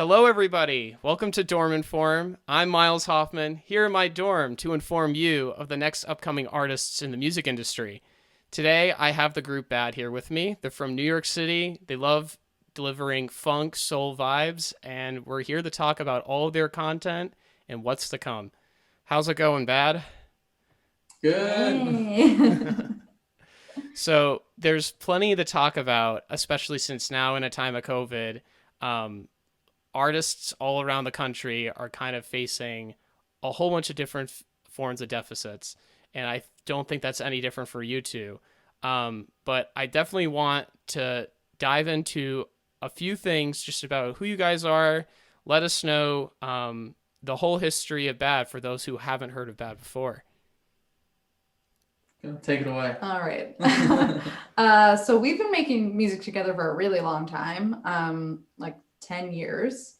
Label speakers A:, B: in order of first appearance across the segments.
A: Hello, everybody. Welcome to DormInform. I'm Miles Hoffman, here in my dorm to inform you of the next upcoming artists in the music industry. Today, I have the group Bad here with me. They're from New York City. They love delivering funk, soul vibes, and we're here to talk about all of their content and what's to come. How's it going, Bad?
B: Good.
C: Hey.
A: So, there's plenty to talk about, especially since now in a time of COVID. Um, Artists all around the country are kind of facing a whole bunch of different forms of deficits, and I don't think that's any different for you two. But I definitely want to dive into a few things just about who you guys are. Let us know the whole history of Bad for those who haven't heard of Bad before.
B: Take it away.
C: All right. So we've been making music together for a really long time, like 10 years.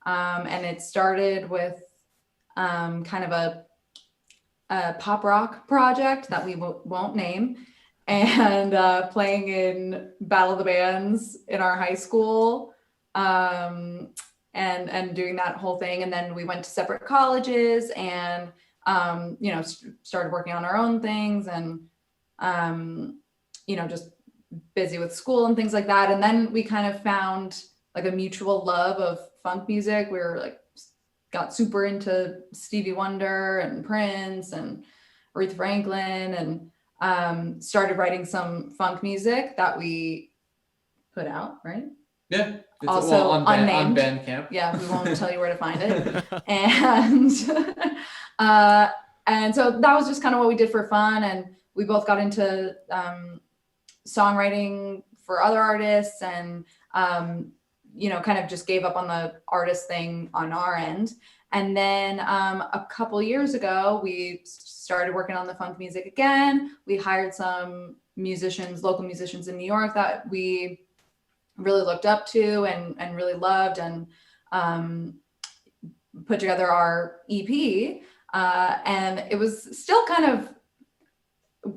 C: And it started with kind of a pop rock project that we won't name, and playing in Battle of the Bands in our high school, and doing that whole thing. And then we went to separate colleges and started working on our own things and just busy with school and things like that. And then we kind of found like a mutual love of funk music. We were like got super into Stevie Wonder and Prince and Aretha Franklin, and started writing some funk music that we put out, right?
B: Yeah. It's
C: Also
B: on
C: unnamed.
B: Bandcamp.
C: Yeah, we won't tell you where to find it. And and so that was just kind of what we did for fun. And we both got into songwriting for other artists, and kind of just gave up on the artist thing on our end. And then a couple years ago, we started working on the funk music again. We hired some musicians, local musicians in New York that we really looked up to and really loved, and put together our EP. And it was still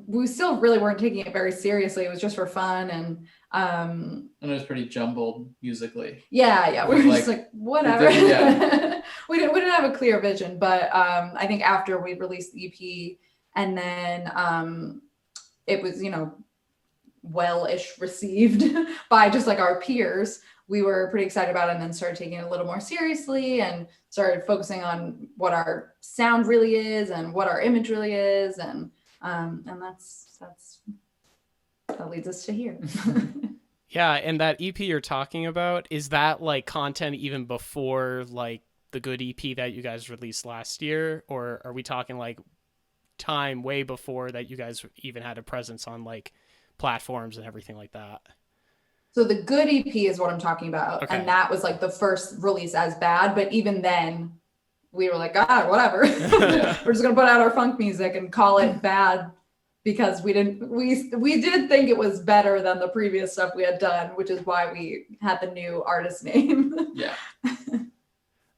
C: we still really weren't taking it very seriously. It was just for fun. And
B: it was pretty jumbled musically.
C: Yeah. We were just like, whatever.
B: Yeah.
C: we didn't have a clear vision, but I think after we released the EP, and then it was, well-ish received by just like our peers, we were pretty excited about it, and then started taking it a little more seriously and started focusing on what our sound really is and what our image really is. And that leads us to here.
A: Yeah, and that EP you're talking about, is that like content even before like the good EP that you guys released last year? Or are we talking like time way before that you guys even had a presence on like platforms and everything like that?
C: So the good EP is what I'm talking about.
A: Okay.
C: And that was like the first release as Bad. But even then we were like, God, whatever.
B: Yeah.
C: We're just going to put out our funk music and call it Bad, because we did think it was better than the previous stuff we had done, which is why we had the new artist name.
B: Yeah.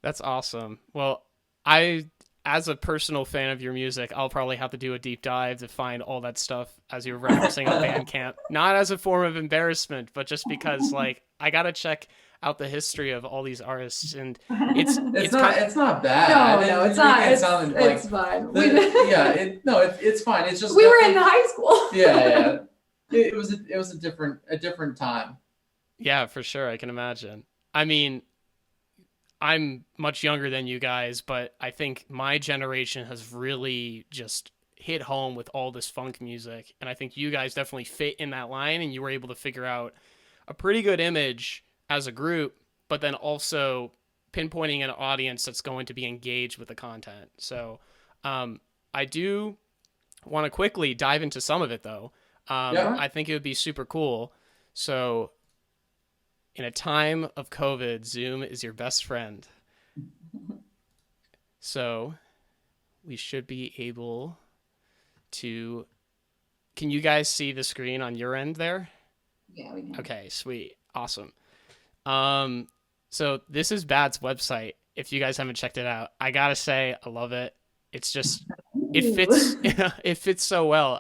A: That's awesome. Well, as a personal fan of your music, I'll probably have to do a deep dive to find all that stuff as you're referencing on Bandcamp. Not as a form of embarrassment, but just because like I gotta check out the history of all these artists, and it's
B: not bad.
C: No, it's not. It's fine.
B: It's fine. It's just
C: we were in high school.
B: Yeah. It was a different time.
A: Yeah, for sure. I can imagine. I mean, I'm much younger than you guys, but I think my generation has really just hit home with all this funk music. And I think you guys definitely fit in that line, and you were able to figure out a pretty good image as a group, but then also pinpointing an audience that's going to be engaged with the content. So I do want to quickly dive into some of it, though.
B: Yeah.
A: I think it would be super cool. So in a time of COVID, Zoom is your best friend. So we should be able to... Can you guys see the screen on your end there?
C: Yeah, we can.
A: Okay, sweet. Awesome. So this is Bad's website. If you guys haven't checked it out, I gotta say, I love it. It's just, it fits, it fits so well.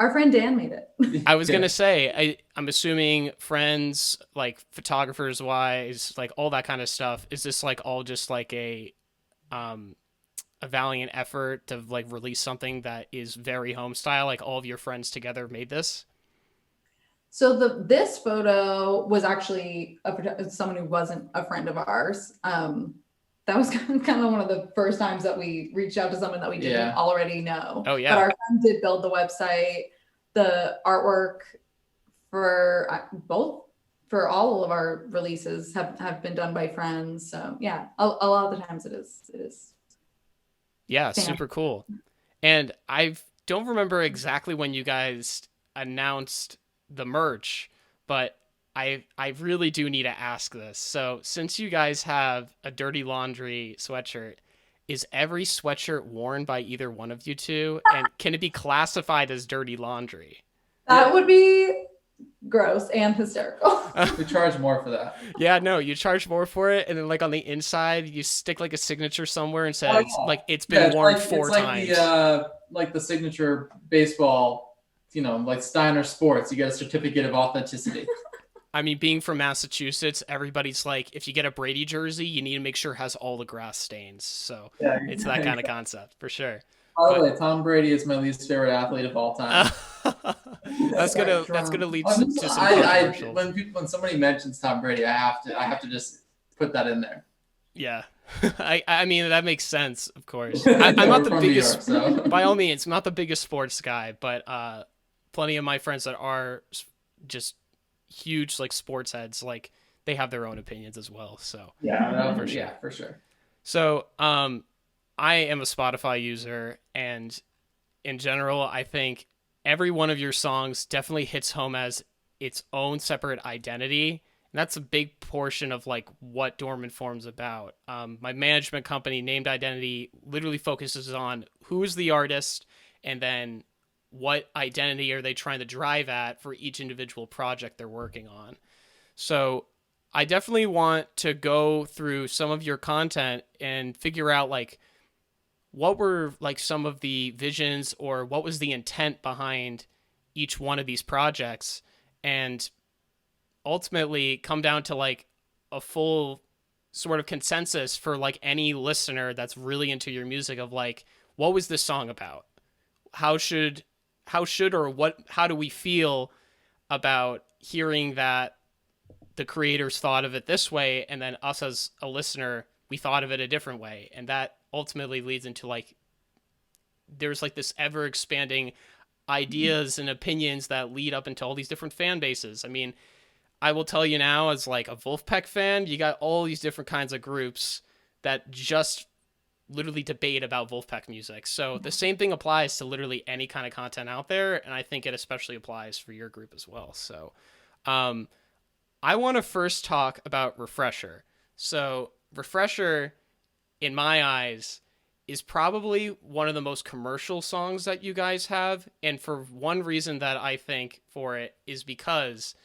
C: Our friend Dan made it.
A: I was
B: Yeah.
A: gonna say, I'm assuming friends, like photographers wise, like all that kind of stuff. Is this like all just like um a valiant effort to like release something that is very home style? Like all of your friends together made this?
C: So this photo was actually someone who wasn't a friend of ours. That was kind of one of the first times that we reached out to someone that we didn't
B: Yeah.
C: already know.
A: Oh, yeah.
C: But our friend did build the website, the artwork for both, for all of our releases have been done by friends. So yeah, a lot of the times it is.
A: Yeah,
C: fan.
A: super cool. And I don't remember exactly when you guys announced the merch, but I really do need to ask this. So, since you guys have a Dirty Laundry sweatshirt, is every sweatshirt worn by either one of you two? And can it be classified as dirty laundry?
C: That would be gross and hysterical.
B: We charge more for that.
A: Yeah, no, you charge more for it, and then like on the inside, you stick like a signature somewhere and says like it's been
B: It's
A: worn
B: like,
A: four
B: it's
A: times.
B: like the signature baseball, like Steiner Sports. You get a certificate of authenticity.
A: I mean, being from Massachusetts, everybody's like, if you get a Brady jersey, you need to make sure it has all the grass stains. So
B: Yeah,
A: it's that kind of concept for sure.
B: By the way, Tom Brady is my least favorite athlete of all time.
A: That's gonna lead to some controversials.
B: When somebody mentions Tom Brady, I have to just put that in there.
A: Yeah, I mean that makes sense, of course. I'm not the biggest,
B: York, so.
A: by all means, I'm not the biggest sports guy, but plenty of my friends that are just huge like sports heads, like they have their own opinions as well. So
B: for sure.
A: So I am a Spotify user, and in general, I think every one of your songs definitely hits home as its own separate identity. And that's a big portion of like what DormInform's about. My management company, Named Identity, literally focuses on who is the artist and then what identity are they trying to drive at for each individual project they're working on. So I definitely want to go through some of your content and figure out like what were like some of the visions or what was the intent behind each one of these projects, and ultimately come down to like a full sort of consensus for like any listener that's really into your music of like, what was this song about? How do we feel about hearing that the creators thought of it this way, and then us as a listener, we thought of it a different way. And that ultimately leads into like, there's like this ever expanding ideas and opinions that lead up into all these different fan bases. I mean, I will tell you now, as like a Wolfpack fan, you got all these different kinds of groups that just literally debate about Wolfpack music. So the same thing applies to literally any kind of content out there, and I think it especially applies for your group as well. So I want to first talk about Refresher. So Refresher, in my eyes, is probably one of the most commercial songs that you guys have, and for one reason that I think for it is because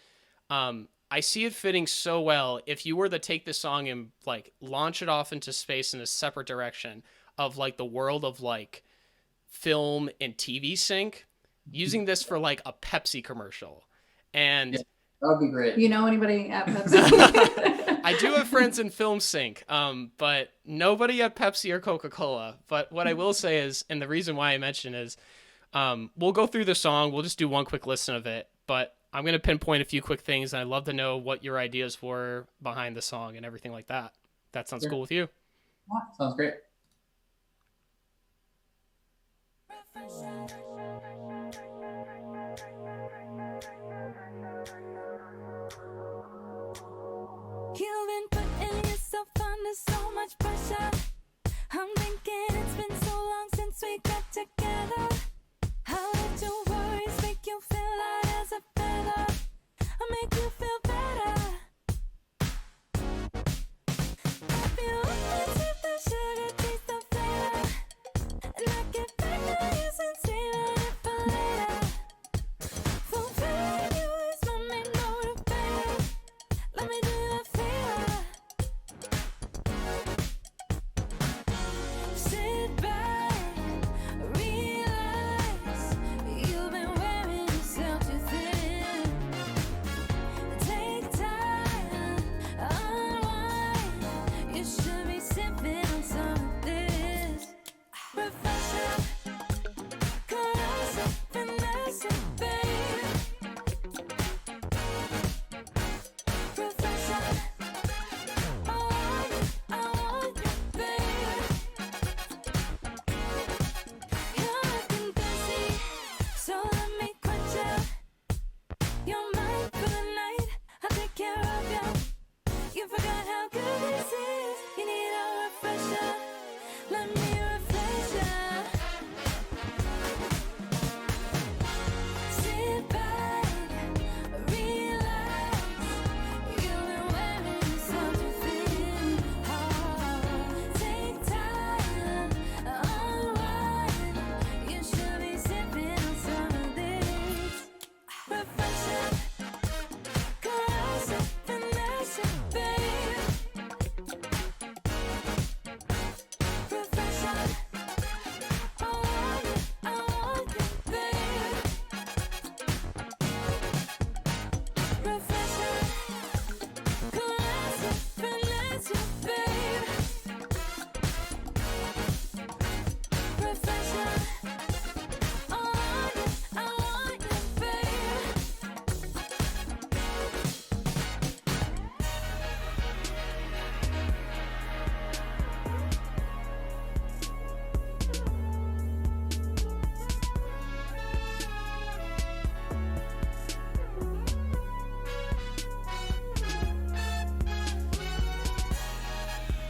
A: I see it fitting so well if you were to take this song and like launch it off into space in a separate direction of like the world of like film and TV sync, using this for like a Pepsi commercial. And
B: yeah, that would be great.
C: You know anybody at Pepsi?
A: I do have friends in film sync, but nobody at Pepsi or Coca-Cola. But what I will say is, and the reason why I mention is, we'll go through the song. We'll just do one quick listen of it, but I'm going to pinpoint a few quick things, and I'd love to know what your ideas were behind the song and everything like that. That sounds cool with you?
B: Sounds great.
D: You've been putting yourself under so much pressure. I'm thinking it's been so long since we got together. How did your worries make you feel light as a feather? I make you feel better. I feel honest with the sugar taste of flavor, and I get back to you since Refreshing, caressing, finessing, babe. Refreshing, I want you, babe. Refreshing, caressing, finessing, babe. Refreshing, I want you, babe.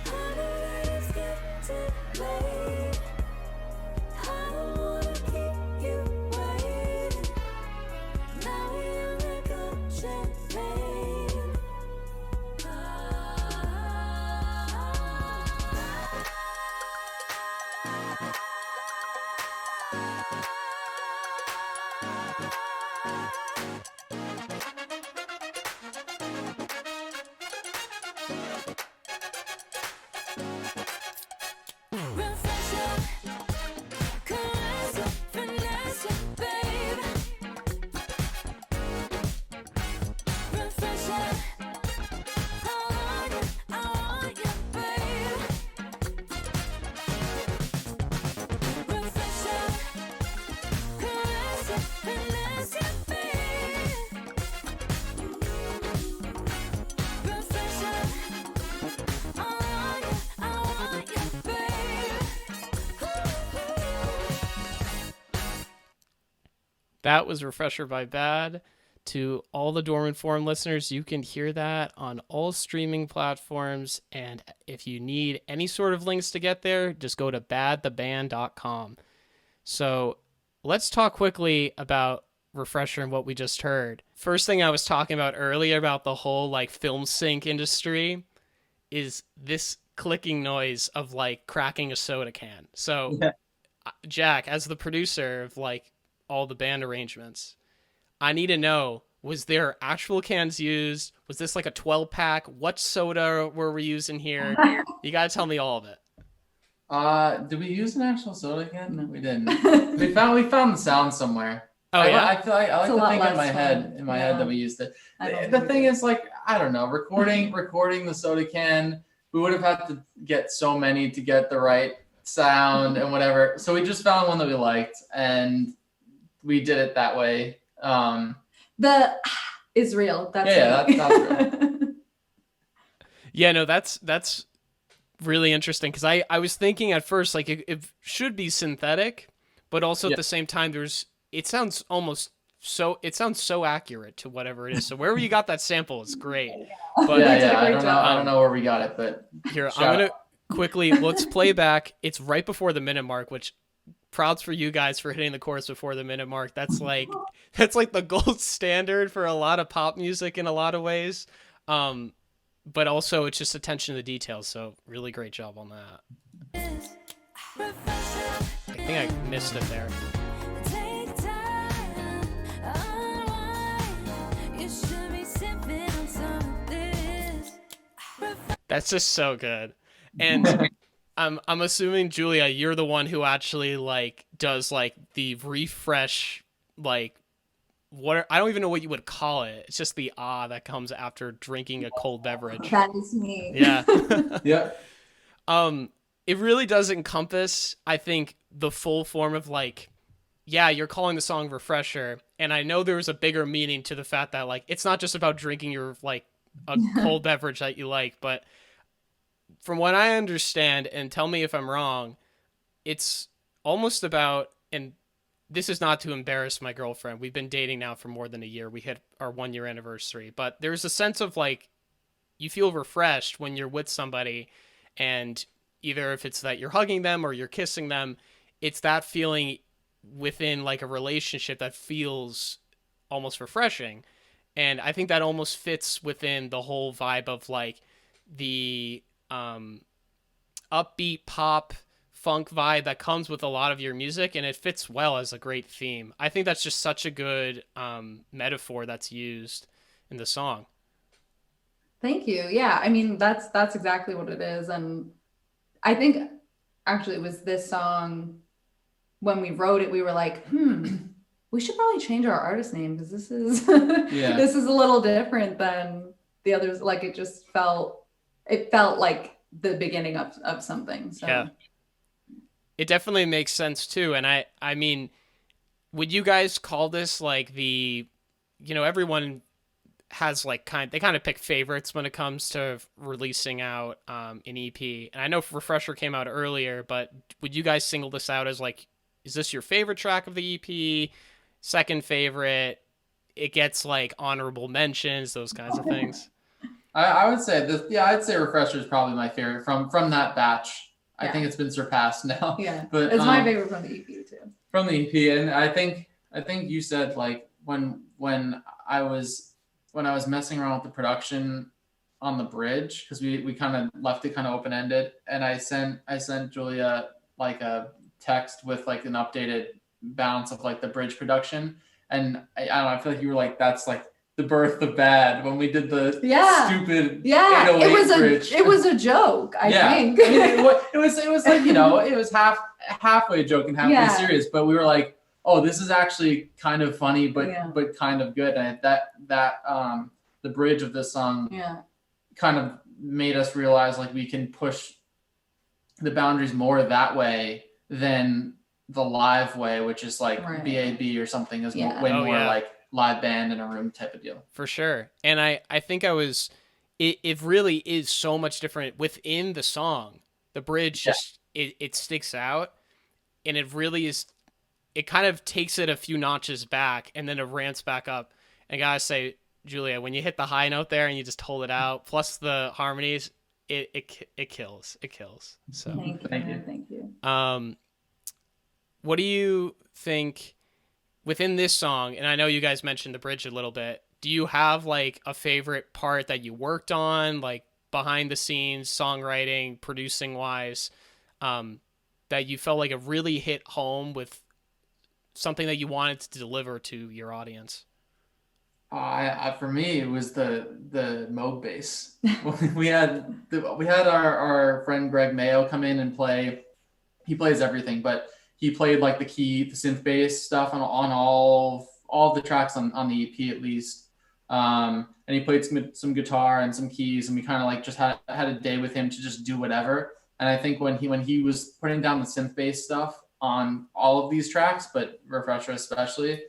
D: I know that it's getting late. I don't wanna keep you waiting. Now we only got champagne. Refreshing, caressing, finessing, babe. Refreshing, I want you, babe. Refreshing, caressing, finessing, babe. Refreshing, I want you, babe.
A: That was Refresher by Bad. To all the DormInform listeners, you can hear that on all streaming platforms. And if you need any sort of links to get there, just go to badtheband.com. So let's talk quickly about Refresher and what we just heard. First thing I was talking about earlier about the whole like film sync industry is this clicking noise of like cracking a soda can. So
B: Yeah.
A: Jack, as the producer of like all the band arrangements, I need to know, was there actual cans used? Was this like a 12 pack? What soda were we using here? You got to tell me all of it.
B: Did we use an actual soda can? No, we didn't. We found the sound somewhere.
A: Oh,
B: I,
A: yeah?
B: I feel like I like
C: It's a
B: to
C: lot
B: think in
C: less
B: my
C: fun.
B: head
C: Yeah.
B: that we used it.
C: I don't
B: The
C: think
B: thing
C: we
B: is, like, I don't know, recording the soda can, we would have had to get so many to get the right sound and whatever. So we just found one that we liked and we did it that way.
C: The is real. That's
B: Yeah,
C: me.
B: that's real.
A: Yeah, no, that's really interesting because I was thinking at first like it should be synthetic, but also
B: Yeah.
A: at the same time it sounds so accurate to whatever it is. So wherever you got that sample, it's great. But
C: Yeah, did a
B: I
C: great
B: don't know.
C: job.
B: I don't know where we got it, but
A: here,
B: shout
A: I'm gonna
B: out.
A: quickly let's play back. It's right before the minute mark, which props for you guys for hitting the chorus before the minute mark. That's like the gold standard for a lot of pop music in a lot of ways. But also it's just attention to the details. So really great job on that. I think I missed it there.
D: Take time, unwind. You should be sipping on some of this.
A: That's just so good. And I'm assuming, Julia, you're the one who actually like does like the refresh, like I don't even know what you would call it. It's just the that comes after drinking a cold beverage.
C: That is me.
A: Yeah.
B: Yeah.
A: It really does encompass, I think, the full form of like, yeah, you're calling the song Refresher, and I know there was a bigger meaning to the fact that like it's not just about drinking your like a cold beverage that you like, but from what I understand, and tell me if I'm wrong, it's almost about, and this is not to embarrass my girlfriend. We've been dating now for more than a year. We hit our 1 year anniversary, but there's a sense of like, you feel refreshed when you're with somebody, and either if it's that you're hugging them or you're kissing them, it's that feeling within like a relationship that feels almost refreshing. And I think that almost fits within the whole vibe of like the upbeat pop funk vibe that comes with a lot of your music, and it fits well as a great theme. I think that's just such a good metaphor that's used in the song.
C: Thank you. Yeah, I mean that's exactly what it is, and I think actually it was this song when we wrote it, we were like, we should probably change our artist name because this is
B: Yeah.
C: this is a little different than the others. Like it felt like the beginning of something. So
A: Yeah. It definitely makes sense too. And I mean, would you guys call this like everyone has like they kind of pick favorites when it comes to releasing out an EP. And I know Refresher came out earlier, but would you guys single this out as like, is this your favorite track of the EP? Second favorite? It gets like honorable mentions, those kinds of things.
B: I would say this. Yeah, I'd say Refresher is probably my favorite from that batch. I
C: Yeah.
B: think it's been surpassed now.
C: yeah,
B: But
C: it's my favorite from the EP too.
B: from the EP, and I think you said like when I was messing around with the production on the bridge, because we kind of left it kind of open ended, and I sent Julia like a text with like an updated balance of like the bridge production, and I don't know, I feel like you were like, that's like the birth of bad when we did the stupid
C: Yeah,
B: 808 bridge.
C: it was a joke. I think.
B: I mean, it was like, it was halfway joke and halfway
C: Yeah.
B: serious, but we were like, oh, this is actually kind of funny, but
C: Yeah.
B: but kind of good. And that the bridge of this song
C: Yeah.
B: kind of made us realize like we can push the boundaries more that way than the live way, which is like
C: Right.
B: BAB or something, is
C: Yeah.
B: way
A: Oh,
B: more
A: yeah.
B: like live band in a room type of deal.
A: For sure. And I think it really is so much different within the song. The bridge just, it sticks out, and it really is, it kind of takes it a few notches back and then it ramps back up. And I gotta say, Julia, when you hit the high note there and you just hold it out, plus the harmonies, it kills. It kills. So
C: Thank you.
A: what do you think within this song? And I know you guys mentioned the bridge a little bit. Do you have like a favorite part that you worked on, like behind the scenes, songwriting, producing wise, that you felt like it really hit home with something that you wanted to deliver to your audience?
B: For me, it was the Moog bass. we had our friend Greg Mayo come in and play. He plays everything, but he played like the synth bass stuff on all the tracks on the EP at least. And he played some guitar and some keys, and we kind of like just had a day with him to just do whatever. And I think when he was putting down the synth bass stuff on all of these tracks, but Refresher especially,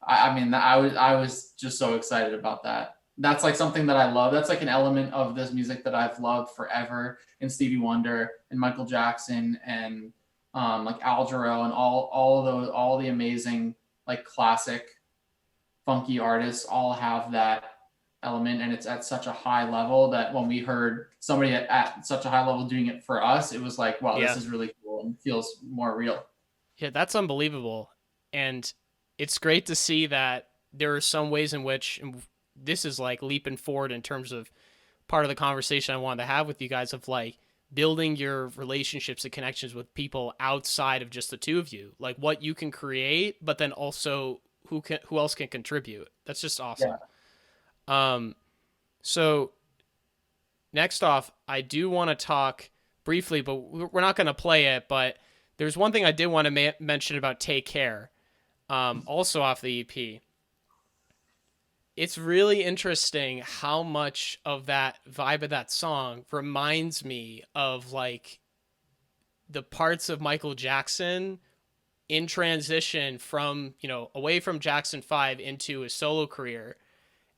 B: I was just so excited about that. That's like something that I love. That's like an element of this music that I've loved forever in Stevie Wonder and Michael Jackson and like Al Jarreau and all the amazing like classic funky artists all have that element, and it's at such a high level that when we heard somebody at such a high level doing it for us, it was like, wow, this is really cool and feels more real.
A: Yeah, that's unbelievable. And it's great to see that there are some ways in which, and this is like leaping forward in terms of part of the conversation I wanted to have with you guys, of like building your relationships and connections with people outside of just the two of you, like what you can create, but then also who else can contribute. That's just awesome. Yeah. So next off, I do want to talk briefly, but we're not going to play it, but there's one thing I did want to mention about Take Care. Also off the EP. It's really interesting how much of that vibe of that song reminds me of like the parts of Michael Jackson in transition from, away from Jackson 5 into his solo career.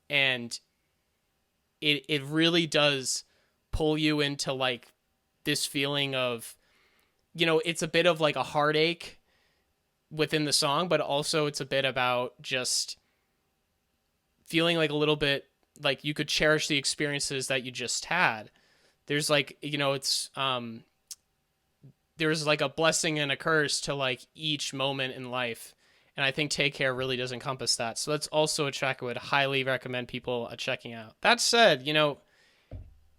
A: And it really does pull you into like this feeling of, it's a bit of like a heartache within the song, but also it's a bit about just feeling like a little bit like you could cherish the experiences that you just had. There's like, it's there's like a blessing and a curse to like each moment in life, and I think Take Care really does encompass that. So that's also a track I would highly recommend people checking out. That said,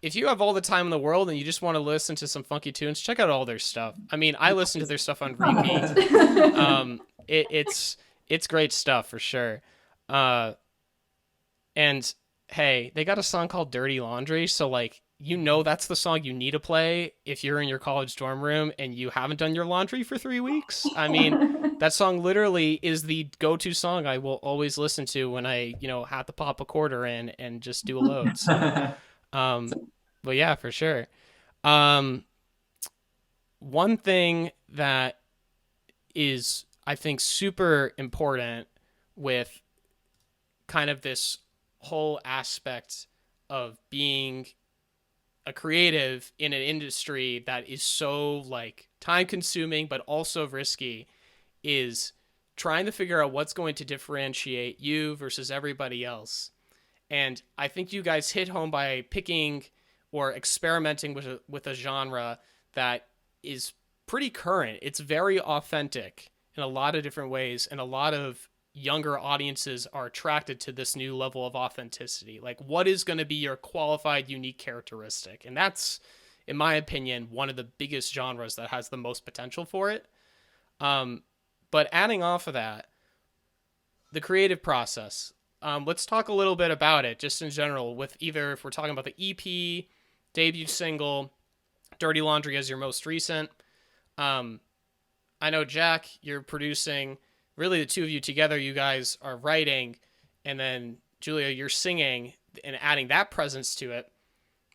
A: if you have all the time in the world and you just want to listen to some funky tunes, check out all their stuff. I mean, I listen to their stuff on repeat. It's great stuff for sure. And hey, they got a song called Dirty Laundry, so like, that's the song you need to play if you're in your college dorm room and you haven't done your laundry for 3 weeks. I mean, that song literally is the go-to song I will always listen to when I, have to pop a quarter in and just do a load. So, but yeah, for sure. One thing that is, I think, super important with kind of this whole aspect of being a creative in an industry that is so like time consuming but also risky is trying to figure out what's going to differentiate you versus everybody else. And I think you guys hit home by picking or experimenting with a genre that is pretty current. It's very authentic in a lot of different ways, and a lot of younger audiences are attracted to this new level of authenticity. Like, what is going to be your qualified, unique characteristic? And that's, in my opinion, one of the biggest genres that has the most potential for it. But adding off of that, the creative process. Let's talk a little bit about it, just in general, with either if we're talking about the EP, debut single, Dirty Laundry as your most recent. I know, Jack, you're producing. Really, the two of you together, you guys are writing, and then Julia, you're singing and adding that presence to it.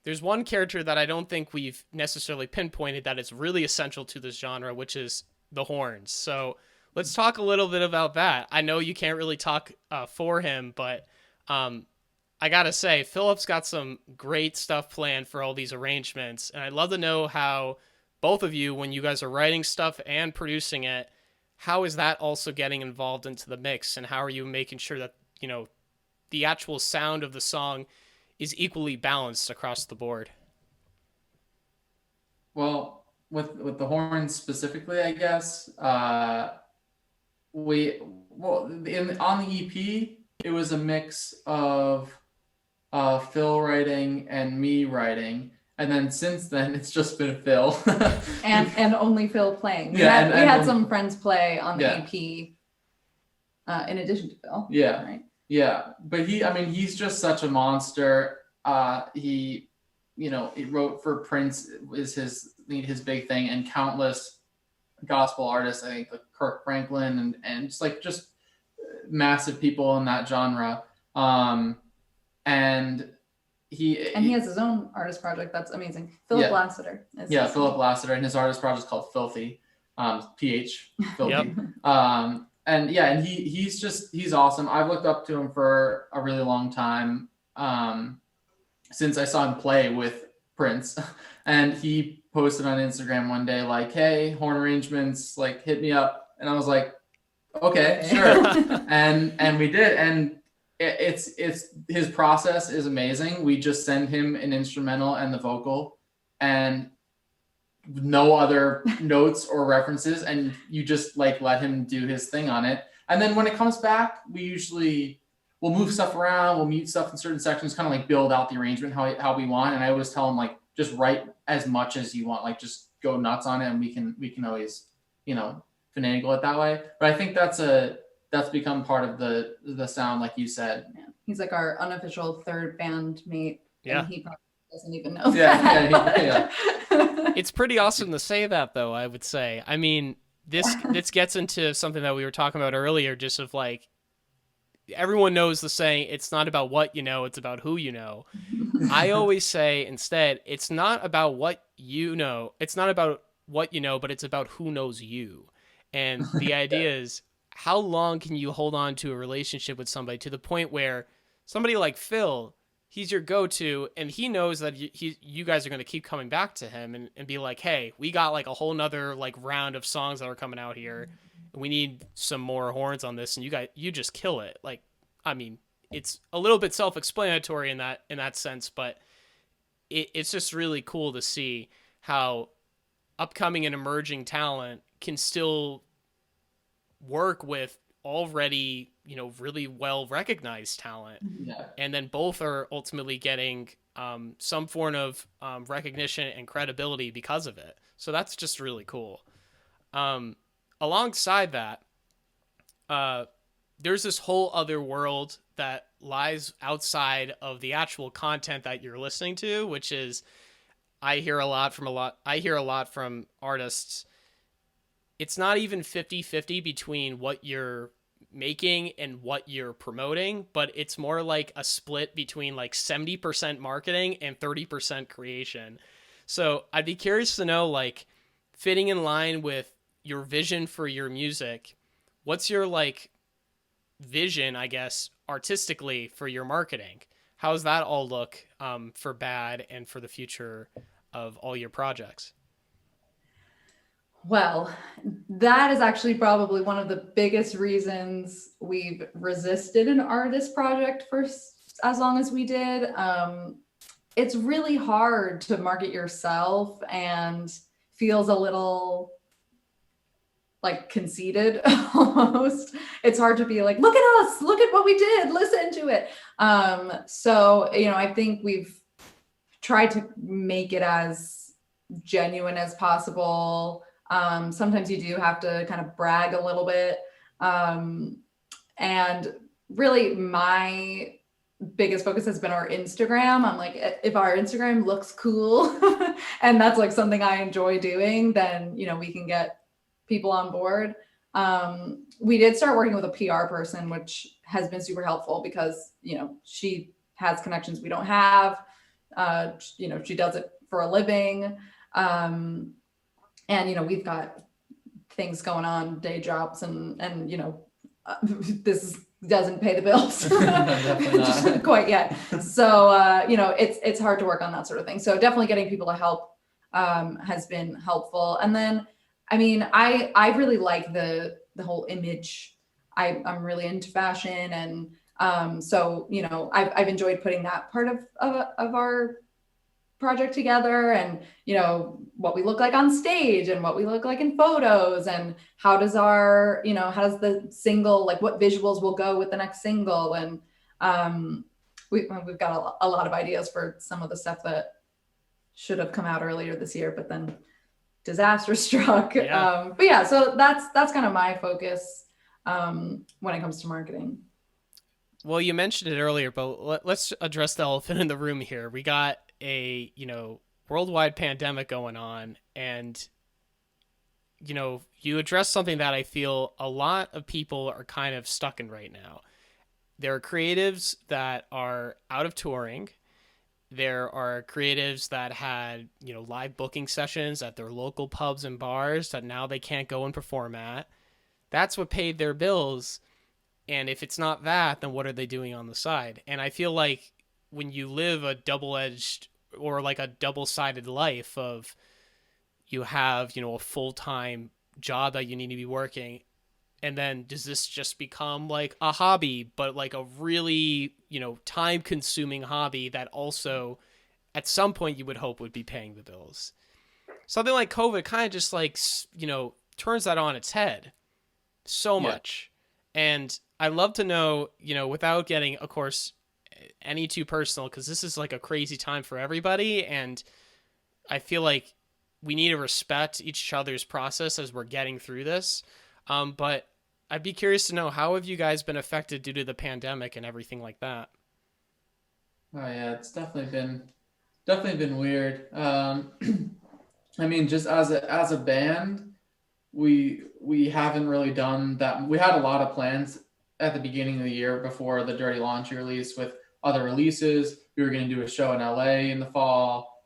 A: There's one character that I don't think we've necessarily pinpointed that is really essential to this genre, which is the horns. So let's talk a little bit about that. I know you can't really talk for him, but I gotta say, Philip's got some great stuff planned for all these arrangements, and I'd love to know how both of you, when you guys are writing stuff and producing it, how is that also getting involved into the mix, and how are you making sure that, the actual sound of the song is equally balanced across the board?
B: Well, with the horns specifically, I guess, on the EP, it was a mix of Phil writing and me writing. And then since then, it's just been Phil.
C: and only Phil playing. We
B: Yeah,
C: had some friends play on the EP in addition to Phil.
B: Yeah.
C: Right?
B: Yeah. But he's just such a monster. He wrote for Prince is his big thing, and countless gospel artists, I think like Kirk Franklin and just massive people in that genre. And he
C: has his own artist project that's amazing. Philip Lassiter.
B: Philip Lassiter, and his artist project is called Filthy, PH Filthy.
A: Yep.
B: And he's awesome. I've looked up to him for a really long time, since I saw him play with Prince, and he posted on Instagram one day like, "Hey, horn arrangements, like hit me up," and I was like, "Okay, sure," and we did, and it's his process is amazing. We just send him an instrumental and the vocal and no other notes or references, and you just like let him do his thing on it. And then when it comes back, we'll move stuff around, we'll mute stuff in certain sections, kind of like build out the arrangement how we want. And I always tell him like, just write as much as you want, like just go nuts on it, and we can always finagle it that way. But I think that's become part of the sound, like you said.
C: Yeah. He's like our unofficial third band mate.
A: Yeah.
C: And he probably doesn't even know
B: Yeah,
C: that.
A: It's pretty awesome to say that, though, I would say. I mean, this gets into something that we were talking about earlier, just of like, everyone knows the saying, it's not about what you know, it's about who you know. I always say instead, it's not about what you know, it's not about what you know, but it's about who knows you. And the idea is, how long can you hold on to a relationship with somebody to the point where somebody like Phil, he's your go-to, and he knows that you guys are going to keep coming back to him and be like, hey, we got like a whole nother like round of songs that are coming out here. We need some more horns on this, and you just kill it. Like, I mean, it's a little bit self-explanatory in that sense, but it's just really cool to see how upcoming and emerging talent can still work with already, really well recognized talent.
B: Yeah.
A: And then both are ultimately getting some form of recognition and credibility because of it. So that's just really cool. Alongside that, there's this whole other world that lies outside of the actual content that you're listening to, which is I hear a lot from artists. It's not even 50-50 between what you're making and what you're promoting, but it's more like a split between like 70% marketing and 30% creation. So I'd be curious to know, like, fitting in line with your vision for your music, what's your like vision, I guess, artistically for your marketing? How does that all look for Bad and for the future of all your projects?
C: Well, that is actually probably one of the biggest reasons we've resisted an artist project for as long as we did. It's really hard to market yourself and feels a little like conceited almost. It's hard to be like, look at us, look at what we did, listen to it. So, I think we've tried to make it as genuine as possible. Sometimes you do have to kind of brag a little bit. And really my biggest focus has been our Instagram. I'm like, if our Instagram looks cool and that's like something I enjoy doing, then, we can get people on board. We did start working with a PR person, which has been super helpful because, she has connections we don't have. She does it for a living. And, we've got things going on, day jobs and this doesn't pay the bills
B: Definitely not.
C: quite yet. So, it's hard to work on that sort of thing. So definitely getting people to help has been helpful. And then, I really like the whole image. I'm really into fashion. And so, I've enjoyed putting that part of our project together, and what we look like on stage and what we look like in photos, and how does the single, like what visuals will go with the next single. And we've got a lot of ideas for some of the stuff that should have come out earlier this year, but then disaster struck.
A: Yeah.
C: But yeah, so that's kind of my focus when it comes to marketing.
A: Well, you mentioned it earlier, but let's address the elephant in the room here. We got a, worldwide pandemic going on, and, you address something that I feel a lot of people are kind of stuck in right now. There are creatives that are out of touring. There are creatives that had, live booking sessions at their local pubs and bars that now they can't go and perform at. That's what paid their bills. And if it's not that, then what are they doing on the side? And I feel like when you live a double-edged or like a double-sided life of you have, a full-time job that you need to be working, and then does this just become like a hobby, but like a really, time-consuming hobby that also at some point you would hope would be paying the bills? Something like COVID kind of just like, turns that on its head so much. And I'd love to know, without getting, of course, any too personal, because this is like a crazy time for everybody. And I feel like we need to respect each other's process as we're getting through this. But I'd be curious to know, how have you guys been affected due to the pandemic and everything like that?
B: Oh yeah, it's definitely been weird. Just as a band, we haven't really done that. We had a lot of plans at the beginning of the year before the Dirty Laundry release with other releases. We were going to do a show in LA in the fall,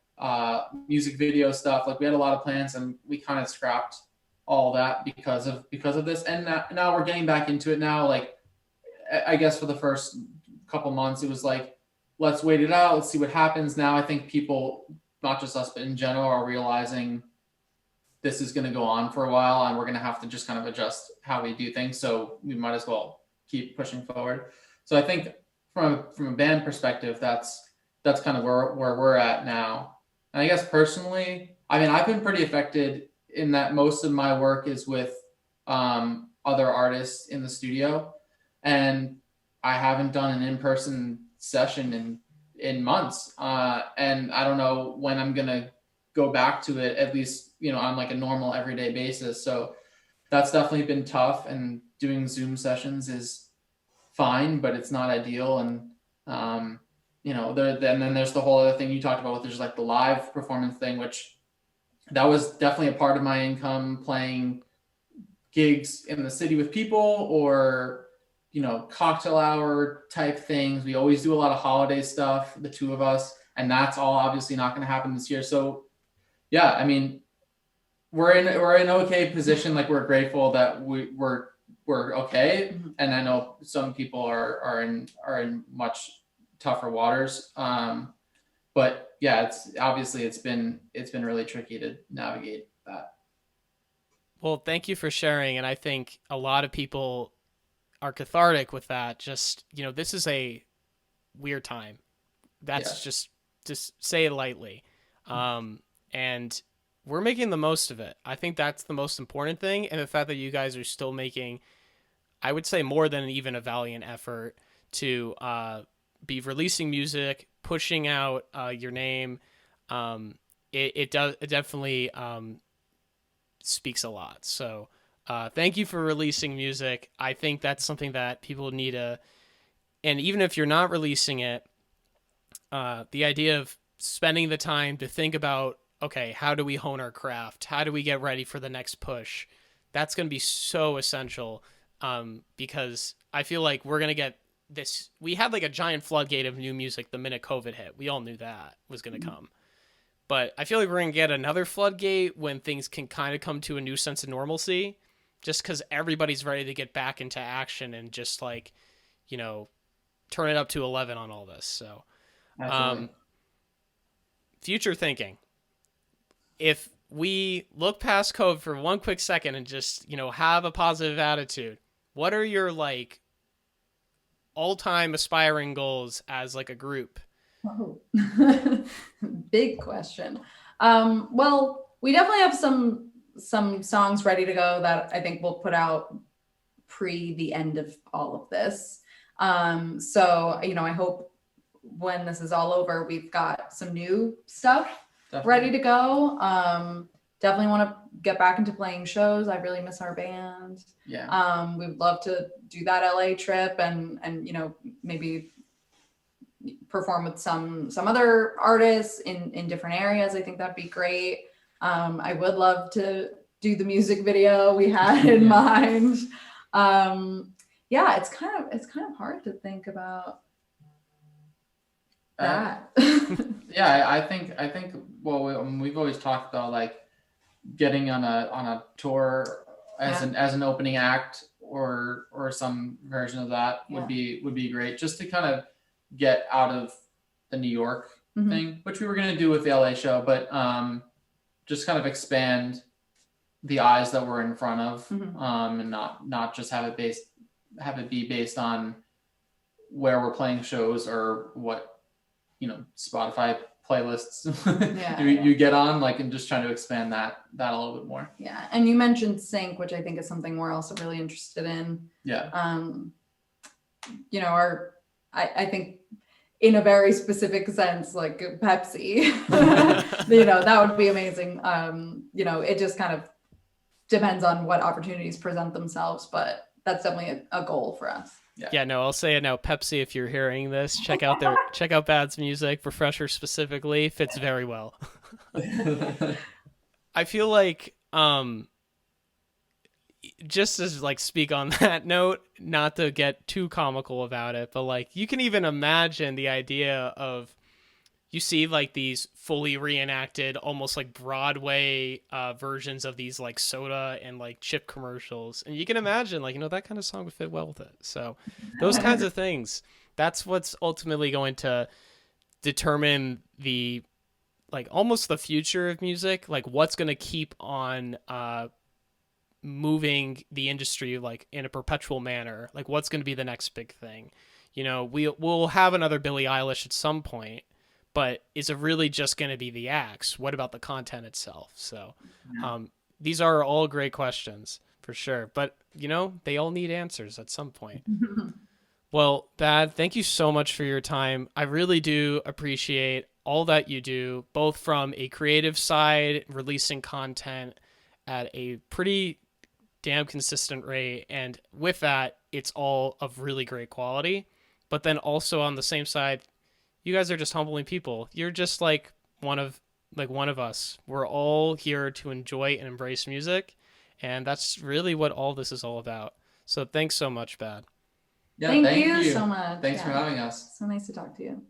B: music video stuff. Like we had a lot of plans, and we kind of scrapped all that because of this. And now we're getting back into it now. Like I guess for the first couple months, it was like, let's wait it out. Let's see what happens. Now I think people, not just us, but in general, are realizing this is going to go on for a while, and we're going to have to just kind of adjust how we do things. So we might as well keep pushing forward. So I think from a band perspective, that's kind of where we're at now. And I guess personally, I've been pretty affected in that most of my work is with other artists in the studio, and I haven't done an in-person session in months. And I don't know when I'm gonna go back to it, at least, on like a normal everyday basis. So that's definitely been tough, and doing Zoom sessions is fine, but it's not ideal. And and then there's the whole other thing you talked about, there's like the live performance thing, which that was definitely a part of my income, playing gigs in the city with people, or cocktail hour type things. We always do a lot of holiday stuff, the two of us, and that's all obviously not going to happen this year. So yeah, I mean, we're in okay position. Like, we're grateful that we're okay. And I know some people are in much tougher waters. But yeah, it's been really tricky to navigate that.
A: Well, thank you for sharing. And I think a lot of people are cathartic with that. Just, this is a weird time. That's just say it lightly. And we're making the most of it. I think that's the most important thing. And the fact that you guys are still making, I would say, more than even a valiant effort to be releasing music, pushing out your name. It definitely speaks a lot. So thank you for releasing music. I think that's something that people need to, and even if you're not releasing it, the idea of spending the time to think about, okay, how do we hone our craft? How do we get ready for the next push? That's going to be so essential, because I feel like we're going to get this. We had like a giant floodgate of new music the minute COVID hit. We all knew that was going to come. But I feel like we're going to get another floodgate when things can kind of come to a new sense of normalcy, just because everybody's ready to get back into action and just like, turn it up to 11 on all this. So future thinking. If we look past COVID for one quick second and just, have a positive attitude, what are your like all-time aspiring goals as like a group?
C: Oh. Big question. Well, we definitely have some songs ready to go that I think we'll put out pre the end of all of this. So, I hope when this is all over, we've got some new stuff ready to go. Definitely want to get back into playing shows. I really miss our band.
B: Yeah.
C: We'd love to do that LA trip and maybe perform with some other artists in different areas. I think that'd be great. I would love to do the music video we had in mind. It's kind of hard to think about that.
B: I think well, we've always talked about like getting on a tour as an opening act or some version of that would be great, just to kind of get out of the New York thing, which we were going to do with the LA show, but just kind of expand the eyes that we're in front of, and not just have it be based on where we're playing shows or what Spotify playlists you get on, like, and just trying to expand that a little bit more.
C: Yeah, and you mentioned sync, which I think is something we're also really interested in. I think in a very specific sense, like Pepsi, that would be amazing. It just kind of depends on what opportunities present themselves, but that's definitely a goal for us.
A: Yeah, no, I'll say it now. Pepsi, if you're hearing this, check out Bad's music. Refresher specifically fits very well. I feel like, just as like speak on that note, not to get too comical about it, but like you can even imagine the idea of, you see like these fully reenacted, almost like Broadway versions of these like soda and like chip commercials. And you can imagine like, that kind of song would fit well with it. So those kinds of things, that's what's ultimately going to determine the, like almost the future of music, like what's going to keep on moving the industry like in a perpetual manner. Like what's going to be the next big thing? We'll have another Billie Eilish at some point, but is it really just going to be the acts? What about the content itself? So these are all great questions. For sure. But, they all need answers at some point. Well, Bad, thank you so much for your time. I really do appreciate all that you do, both from a creative side, releasing content at a pretty damn consistent rate. And with that, it's all of really great quality. But then also on the same side, you guys are just humbling people. You're just like one of us. We're all here to enjoy and embrace music. And that's really what all this is all about. So thanks so much, Bad.
B: Yeah,
C: Thank you so much.
B: Thanks for having us.
C: So nice to talk to you.